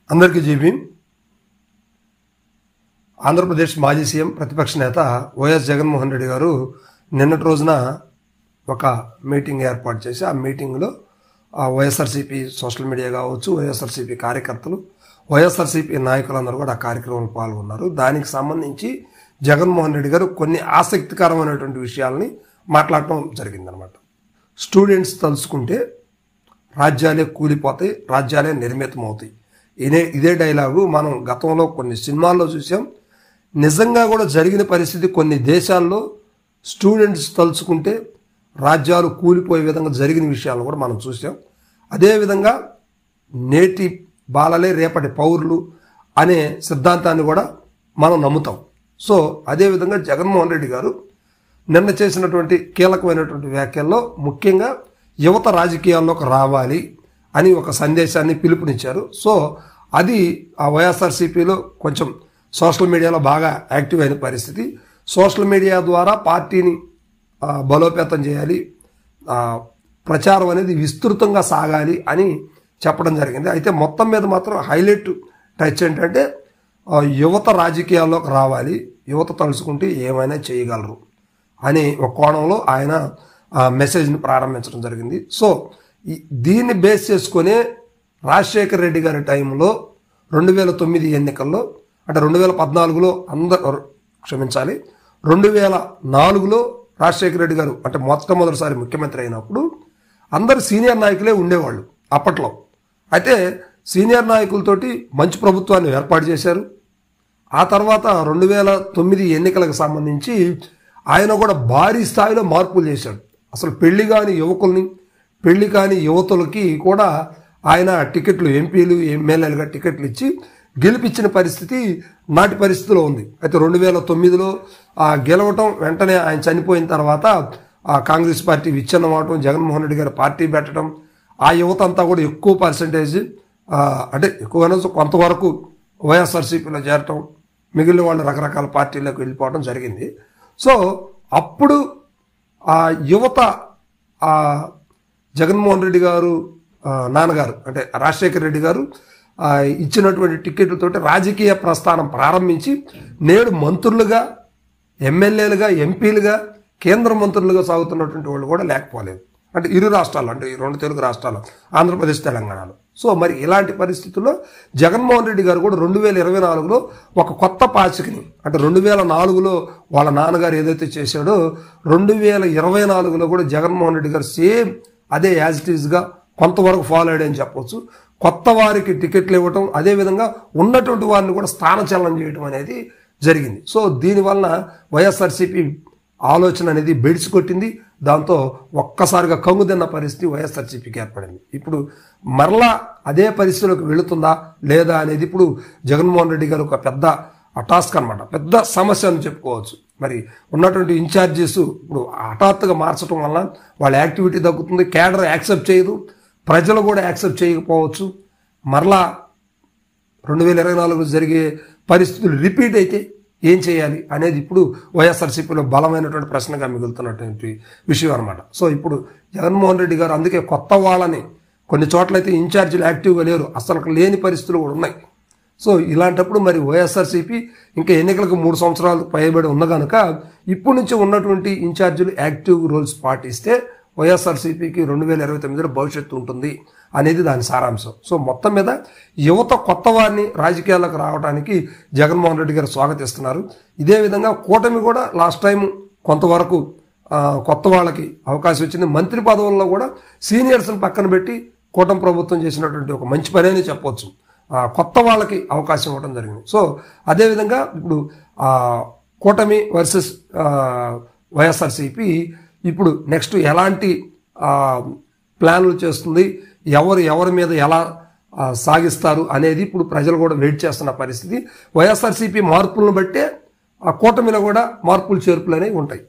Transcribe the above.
అందరికీ జీబీ. ఆంధ్రప్రదేశ్ మాజీ సీఎం ప్రతిపక్ష నేత వైఎస్ జగన్మోహన్ రెడ్డి గారు నిన్నటి రోజున ఒక మీటింగ్ ఏర్పాటు చేసి ఆ మీటింగ్లో వైఎస్ఆర్సీపీ సోషల్ మీడియా కావచ్చు, వైఎస్ఆర్సీపీ కార్యకర్తలు, వైఎస్ఆర్సీపీ నాయకులందరూ కూడా ఆ కార్యక్రమంలో పాల్గొన్నారు. దానికి సంబంధించి జగన్మోహన్ రెడ్డి గారు కొన్ని ఆసక్తికరమైనటువంటి విషయాల్ని మాట్లాడటం జరిగిందనమాట. స్టూడెంట్స్ తలుచుకుంటే రాజ్యాలే కూలిపోతాయి, రాజ్యాలే నిర్మితమవుతాయి. ఇదే డైలాగు మనం గతంలో కొన్ని సినిమాల్లో చూసాం. నిజంగా కూడా జరిగిన పరిస్థితి కొన్ని దేశాల్లో స్టూడెంట్స్ తలుచుకుంటే రాజ్యాలు కూలిపోయే విధంగా జరిగిన విషయాలను కూడా మనం చూసాం. అదేవిధంగా నేటి బాలలే రేపటి పౌరులు అనే సిద్ధాంతాన్ని కూడా మనం నమ్ముతాం. సో అదేవిధంగా జగన్మోహన్ రెడ్డి గారు నిన్న చేసినటువంటి కీలకమైనటువంటి వ్యాఖ్యల్లో ముఖ్యంగా యువత రాజకీయాల్లోకి రావాలి అని ఒక సందేశాన్ని పిలుపునిచ్చారు. సో అది ఆ వైఎస్ఆర్సీపీలో కొంచెం సోషల్ మీడియాలో బాగా యాక్టివ్ అయిన పరిస్థితి. సోషల్ మీడియా ద్వారా పార్టీని బలోపేతం చేయాలి, ప్రచారం అనేది విస్తృతంగా సాగాలి అని చెప్పడం జరిగింది. అయితే మొత్తం మీద మాత్రం హైలైట్ టచ్ ఏంటంటే యువత రాజకీయాల్లోకి రావాలి, యువత తలుచుకుంటే ఏమైనా చేయగలరు అనే ఒక కోణంలో ఆయన మెసేజ్ని ప్రారంభించడం జరిగింది. సో దీన్ని బేస్ చేసుకునే రాజశేఖర్ రెడ్డి గారి టైంలో 2009 ఎన్నికల్లో, అంటే 2014లో 2004లో రాజశేఖర్ రెడ్డి గారు అంటే మొట్టమొదటిసారి ముఖ్యమంత్రి అయినప్పుడు అందరు సీనియర్ నాయకులే ఉండేవాళ్ళు అప్పట్లో. అయితే సీనియర్ నాయకులతోటి మంచి ప్రభుత్వాన్ని ఏర్పాటు చేశారు. ఆ తర్వాత 2009 ఎన్నికలకు సంబంధించి ఆయన కూడా భారీ స్థాయిలో మార్పులు చేశాడు. అసలు పెళ్లి కాని యువకుల్ని, పెళ్లి కాని యువతులకి కూడా ఆయన టికెట్లు, ఎంపీలు ఎమ్మెల్యేలుగా టికెట్లు ఇచ్చి గెలిపించిన పరిస్థితి నాటి పరిస్థితిలో ఉంది. అయితే 2009లో గెలవటం, వెంటనే ఆయన చనిపోయిన తర్వాత కాంగ్రెస్ పార్టీ విచ్ఛిన్నం అవటం, జగన్మోహన్ రెడ్డి గారు పార్టీ పెట్టడం, ఆ యువత అంతా కూడా ఎక్కువ పర్సంటేజ్ అంటే ఎక్కువ కొంతవరకు వైఎస్ఆర్సీపీలో చేరటం, మిగిలిన వాళ్ళు రకరకాల పార్టీలకు వెళ్ళిపోవడం జరిగింది. సో అప్పుడు ఆ యువత జగన్మోహన్ రెడ్డి గారు నాన్నగారు అంటే రాజశేఖర్ రెడ్డి గారు ఇచ్చినటువంటి టికెట్లతోటి రాజకీయ ప్రస్థానం ప్రారంభించి నేడు మంత్రులుగా, ఎమ్మెల్యేలుగా, ఎంపీలుగా, కేంద్ర మంత్రులుగా సాగుతున్నటువంటి వాళ్ళు కూడా లేకపోలేదు. అంటే ఇరు రాష్ట్రాలు, అంటే ఈ రెండు తెలుగు రాష్ట్రాలు, ఆంధ్రప్రదేశ్, తెలంగాణలో. సో మరి ఇలాంటి పరిస్థితుల్లో జగన్మోహన్ రెడ్డి గారు కూడా 2024లో ఒక కొత్త పాచికని, అంటే 2004లో వాళ్ళ నాన్నగారు ఏదైతే చేశాడో 2024లో కూడా జగన్మోహన్ రెడ్డి గారు సేమ్ అదే యాజ్ ఇట్ ఈజ్గా కొంతవరకు ఫాలో అయ్యాడని చెప్పవచ్చు. కొత్త వారికి టికెట్లు ఇవ్వటం, అదేవిధంగా ఉన్నటువంటి వారిని కూడా స్థానచలనం చేయడం అనేది జరిగింది. సో దీనివల్ల వైఎస్ఆర్సీపీ ఆలోచన అనేది బెడిసి కొట్టింది. దాంతో ఒక్కసారిగా కంగుతిన్న పరిస్థితి వైఎస్ఆర్సీపీకి ఏర్పడింది. ఇప్పుడు మరలా అదే పరిస్థితిలోకి వెళుతుందా లేదా అనేది ఇప్పుడు జగన్మోహన్ రెడ్డి గారు ఒక పెద్ద టాస్క్ అనమాట, పెద్ద సమస్య అని చెప్పుకోవచ్చు. మరి ఉన్నటువంటి ఇన్ఛార్జెస్ ఇప్పుడు హఠాత్తుగా మార్చడం వల్ల వాళ్ళ యాక్టివిటీ తగ్గుతుంది, కేడర్ యాక్సెప్ట్ చేయదు, ప్రజలు కూడా యాక్సెప్ట్ చేయకపోవచ్చు. మరలా 2024 జరిగే పరిస్థితులు రిపీట్ అయితే ఏం చేయాలి అనేది ఇప్పుడు వైఎస్ఆర్సీపీలో బలమైనటువంటి ప్రశ్నగా మిగులుతున్నటువంటి విషయం అనమాట. సో ఇప్పుడు జగన్మోహన్ రెడ్డి గారు అందుకే కొత్త వాళ్ళని, కొన్ని చోట్లయితే ఇన్ఛార్జీలు యాక్టివ్గా లేరు, అసలు లేని పరిస్థితులు కూడా ఉన్నాయి. సో ఇలాంటప్పుడు మరి వైఎస్ఆర్సీపీ ఇంకా ఎన్నికలకు 3 సంవత్సరాలు పైబడి ఉన్న కనుక ఇప్పటి నుంచి ఉన్నటువంటి ఇన్ఛార్జీలు యాక్టివ్ రోల్స్ పాటిస్తే వైఎస్ఆర్సీపీకి 2029లో భవిష్యత్తు ఉంటుంది అనేది దాని సారాంశం. సో మొత్తం మీద యువత కొత్త వారిని రాజకీయాలకు రావడానికి జగన్మోహన్ రెడ్డి గారు స్వాగతిస్తున్నారు. ఇదే విధంగా కూటమి కూడా లాస్ట్ టైం కొంతవరకు కొత్త వాళ్ళకి అవకాశం వచ్చింది. మంత్రి పదవుల్లో కూడా సీనియర్స్ని పక్కన పెట్టి కూటమి ప్రభుత్వం చేసినటువంటి ఒక మంచి పని అని చెప్పవచ్చు. కొత్త వాళ్ళకి అవకాశం ఇవ్వడం జరిగింది. సో అదేవిధంగా ఇప్పుడు కూటమి వర్సెస్ వైఎస్ఆర్సీపీ ఇప్పుడు నెక్స్ట్ ఎలాంటి ప్లాన్లు చేస్తుంది, ఎవరి మీద ఎలా సాగిస్తారు అనేది ఇప్పుడు ప్రజలు కూడా వెయిట్ చేస్తున్న పరిస్థితి. వైఎస్ఆర్సీపీ మార్పులను బట్టే ఆ కూటమిలో కూడా మార్పులు చేర్పులు అనేవి ఉంటాయి.